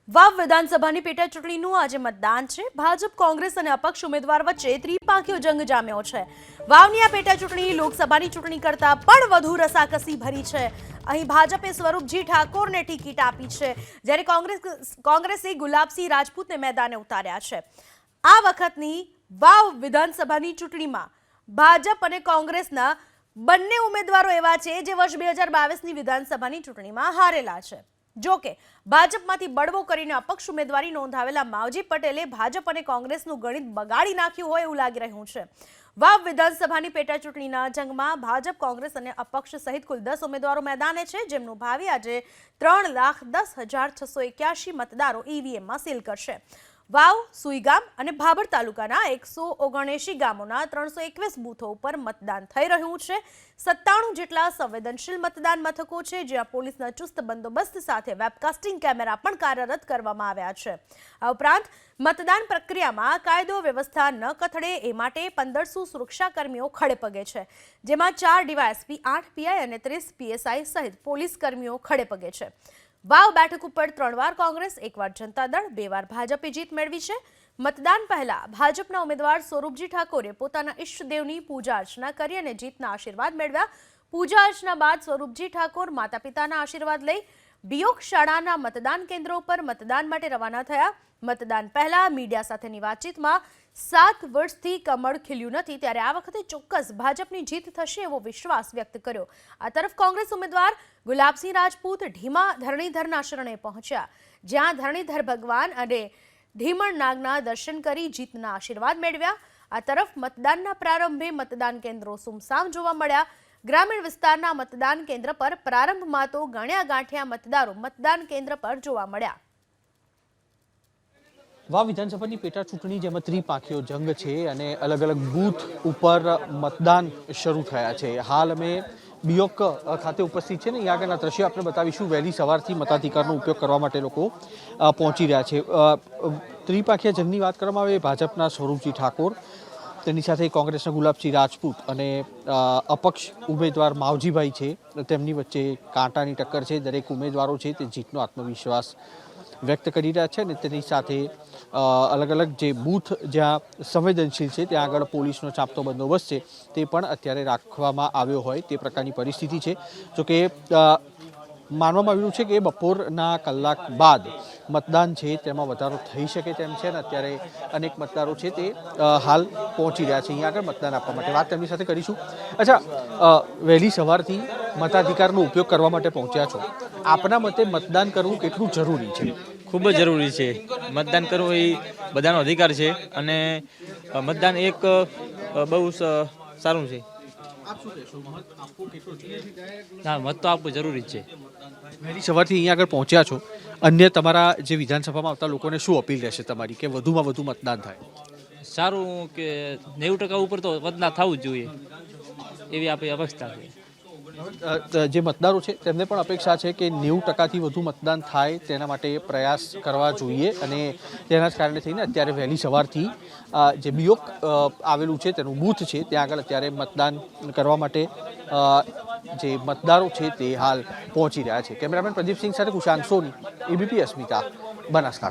વાવ વિધાનસભાની પેટા ચૂંટણીનું આજે મતદાન છે। ભાજપ કોંગ્રેસ અને અપક્ષ ઉમેદવાર વચ્ચે ત્રિપાંખીયો જંગ જામ્યો છે। વાવની આ પેટા ચૂંટણી લોકસભાની ચૂંટણી કરતા પણ વધુ રસાકસી ભરી છે। અહીં ભાજપે સ્વરૂપજી ઠાકોરને ટિકિટ આપી છે, જ્યારે કોંગ્રેસે ગુલાબસિંહ રાજપૂતને મેદાને ઉતાર્યા છે। આ વખતની વાવ વિધાનસભાની ચૂંટણીમાં ભાજપ અને કોંગ્રેસના બંને ઉમેદવારો એવા છે જે વર્ષ 2022ની વિધાનસભાની ચૂંટણીમાં હારેલા છે। જો કે ભાજપમાંથી બળવો કરીને અપક્ષ ઉમેદવારી નોંધાવેલા માવજી પટેલે ભાજપ અને કોંગ્રેસનું ગણિત બગાડી નાખ્યું હોય એવું લાગી રહ્યું છે। વાવ વિધાનસભાની પેટા ચૂંટણીના જંગમાં ભાજપ, કોંગ્રેસ અને અપક્ષ સહિત કુલ 10 ઉમેદવારો મેદાને છે, જેમનું ભાવિ આજે 3,10,681 મતદારો ઈવીએમમાં સીલ કરશે। વાવ, સુઈગામ અને ભાભર તાલુકાના 179 ગામોના 321 બૂથો ઉપર મતદાન થઈ રહ્યું છે। 97 જેટલા સંવેદનશીલ મતદાન મથકો છે, જ્યાં પોલીસના ચુસ્ત બંદોબસ્ત સાથે વેબકાસ્ટિંગ કેમેરા પણ કાર્યરત કરવામાં આવ્યા છે। આ ઉપરાંત મતદાન પ્રક્રિયામાં કાયદો વ્યવસ્થા ન કથળે એ માટે 1500 સુરક્ષાકર્મીઓ ખડેપગે છે, જેમાં 4 ડીવાયએસપી, 8 પીઆઈ અને 30 પીએસઆઈ સહિત પોલીસ કર્મીઓ ખડેપગે છે। વાવ બેઠક ઉપર 3 વાર કોંગ્રેસ, 1 વાર જનતા દળ, 2 વાર ભાજપે જીત મેળવી છે। મતદાન પહેલા ભાજપના ઉમેદવાર સ્વરૂપજી ઠાકોરે પોતાના ઈષ્ટદેવની પૂજા અર્ચના કરી અને જીતના આશીર્વાદ મેળવ્યા। પૂજા અર્ચના બાદ સ્વરૂપજી ઠાકોર માતા પિતાના આશીર્વાદ લઈ બિયોક શાળાના મતદાન કેન્દ્રો પર મતદાન માટે રવાના થયા। મતદાન પહેલા મીડિયા સાથેની વાતચીતમાં 7 વર્ષથી કમળ ખીલ્યું નથી, ત્યારે આ વખતે ચોક્કસ ભાજપની જીત થશે એવો વિશ્વાસ વ્યક્ત કર્યો। આ તરફ કોંગ્રેસ ઉમેદવાર ગુલાબસિંહ રાજપૂત ઢીમા ધરણીધરના શરણે પહોંચ્યા, જ્યાં ધરણીધર ભગવાન અને ઢીમણ નાગના દર્શન કરી જીતના આશીર્વાદ મેળવ્યા। આ તરફ મતદાનના પ્રારંભે મતદાન કેન્દ્રો સુમસામ જોવા મળ્યા। ગ્રામીણ વિસ્તારના મતદાન કેન્દ્ર પર પ્રારંભમાં તો ગણ્યા ગાંઠ્યા મતદારો મતદાન કેન્દ્ર પર જોવા મળ્યા। વાવ વિધાનસભાની પેટા ચૂંટણી જેમાં ત્રિપાંખીયો જંગ છે અને અલગ અલગ બૂથ ઉપર મતદાન શરૂ થયા છે। હાલ અમે બિયોક ખાતે ઉપસ્થિત છે ને અહીંયા આગળના દ્રશ્યો આપણે બતાવીશું। વહેલી સવારથી મતાધિકારનો ઉપયોગ કરવા માટે લોકો પહોંચી રહ્યા છે। ત્રિપાંખીયા જંગની વાત કરવામાં આવે ભાજપના સ્વરૂપજી ઠાકોર, તેની સાથે કોંગ્રેસના ગુલાબસિંહ રાજપૂત અને અપક્ષ ઉમેદવાર માવજીભાઈ છે, તેમની વચ્ચે કાંટાની ટક્કર છે। દરેક ઉમેદવારો છે તે જીતનો આત્મવિશ્વાસ વ્યક્ત કરી રહ્યા છે અને તેની સાથે અલગ અલગ જે બૂથ જ્યાં સંવેદનશીલ છે ત્યાં આગળ પોલીસનો ચાંપતો બંદોબસ્ત છે તે પણ અત્યારે રાખવામાં આવ્યો હોય તે પ્રકારની પરિસ્થિતિ છે। જોકે માનવામાં આવ્યું છે કે બપોરના કલાક બાદ મતદાન છે તેમાં વધારો થઈ શકે તેમ છે અને અત્યારે અનેક મતદારો છે તે હાલ પહોંચી રહ્યા છે અહીંયા આગળ મતદાન આપવા માટે। વાત તેમની સાથે કરીશું। અચ્છા, વહેલી સવારથી મતાધિકારનો ઉપયોગ કરવા માટે પહોંચ્યા છો, આપના મતે મતદાન કરવું કેટલું જરૂરી છે? ખૂબ જ જરૂરી છે। મતદાન કરવું એ બધાનો અધિકાર છે અને મતદાન એક બહુ સારું છે। હા, મત તો આપવું જરૂરી છે। વહેલી સવારથી અહીંયા આગળ પહોંચ્યા છો, અન્ય તમારા જે વિધાનસભામાં આવતા લોકોને શું અપીલ રહેશે તમારી કે વધુમાં વધુ મતદાન થાય? સારું કે 90% ઉપર તો મતદાન થવું જ જોઈએ એવી આપણી અપેક્ષા છે। જે મતદારો છે તેમને પણ અપેક્ષા છે કે 90%થી વધુ મતદાન થાય તેના માટે પ્રયાસ કરવા જોઈએ અને તેના જ કારણે થઈને અત્યારે વહેલી સવારથી જે બિયોક આવેલું છે તેનું બૂથ છે ત્યાં આગળ અત્યારે મતદાન કરવા માટે જે મતદારો છે તે હાલ પહોંચી રહ્યા છે। કેમેરામેન પ્રદીપસિંહ સાથે કુશાંત સોની, એબીપી અસ્મિતા, બનાસકાંઠા।